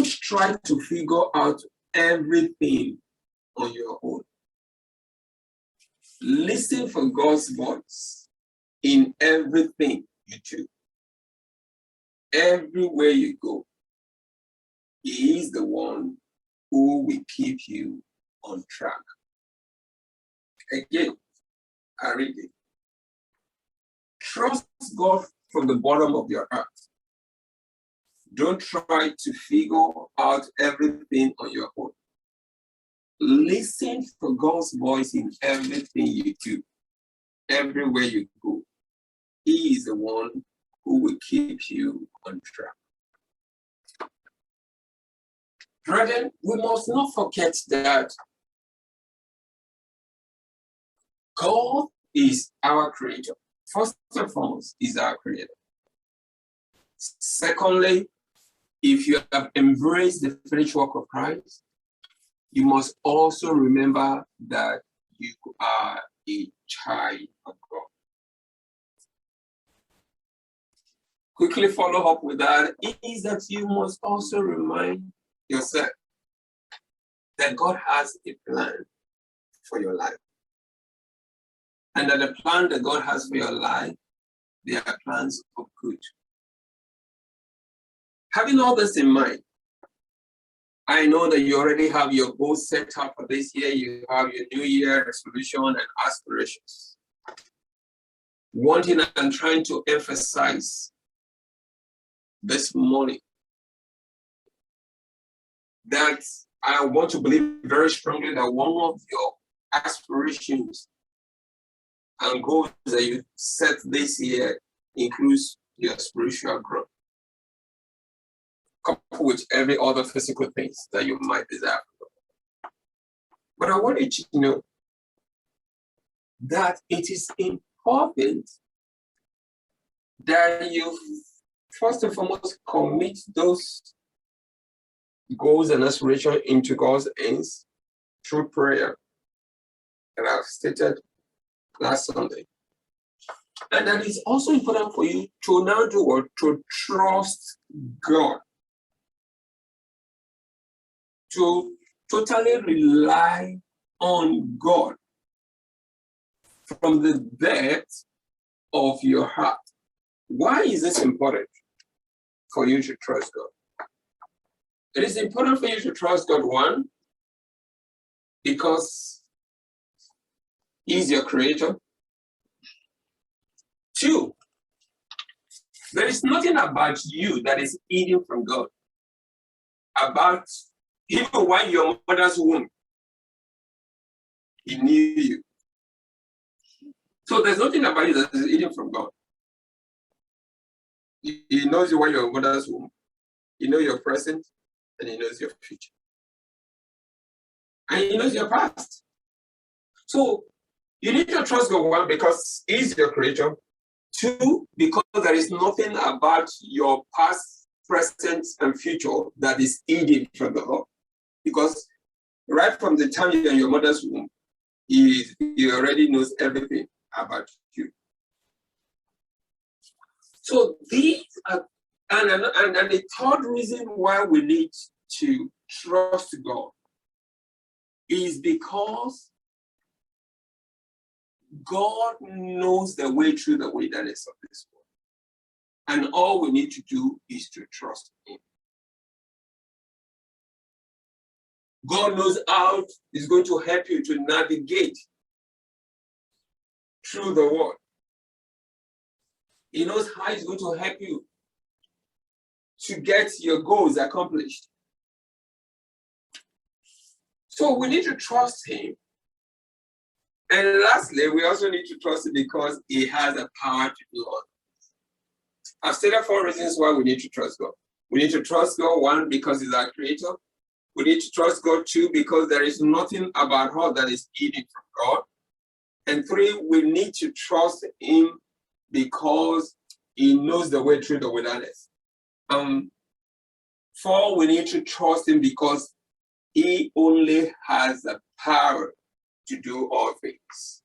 Don't try to figure out everything on your own. Listen for God's voice in everything you do. Everywhere you go, He is the one who will keep you on track. Again, I read it. Trust God from the bottom of your heart. Don't try to figure out everything on your own. Listen for God's voice in everything you do, everywhere you go. He is the one who will keep you on track. Brethren, we must not forget that God is our creator. First and foremost, He's our creator. Secondly, if you have embraced the finished work of Christ, you must also remember that you are a child of God. Quickly follow up with that is that you must also remind yourself that God has a plan for your life. And that the plan that God has for your life, they are plans of good. Having all this in mind, I know that you already have your goals set up for this year. You have your New Year resolution and aspirations. One thing I'm trying to emphasize this morning, that I want to believe very strongly that one of your aspirations and goals that you set this year includes your spiritual growth, coupled with every other physical things that you might desire. But I want you to know that it is important that you first and foremost commit those goals and aspirations into God's hands through prayer that I've stated last Sunday. And that is also important for you to now do what? To trust God. To totally rely on God from the depth of your heart. Why is this important for you to trust God? It is important for you to trust God, one, because He's your creator. Two, there is nothing about you that is hidden from God. About even while your mother's womb, He knew you. So there's nothing about you that is hidden from God. He knows you while your mother's womb. He knows your present, and He knows your future. And He knows your past. So you need to trust God, one, because He's your creator. Two, because there is nothing about your past, present, and future that is hidden from the Lord. Because right from the time you're in your mother's womb, He already knows everything about you. So these are, and the third reason why we need to trust God is because God knows the way through the wilderness of this world. And all we need to do is to trust Him. God knows how He's going to help you to navigate through the world. He knows how He's going to help you to get your goals accomplished. So we need to trust Him. And lastly, we also need to trust Him because He has the power to do all things. I've stated 4 reasons why we need to trust God. We need to trust God, 1, because He's our creator. We need to trust God, 2, because there is nothing about her that is hidden from God. And 3, we need to trust Him because He knows the way through the wilderness. 4, we need to trust Him because He only has the power to do all things.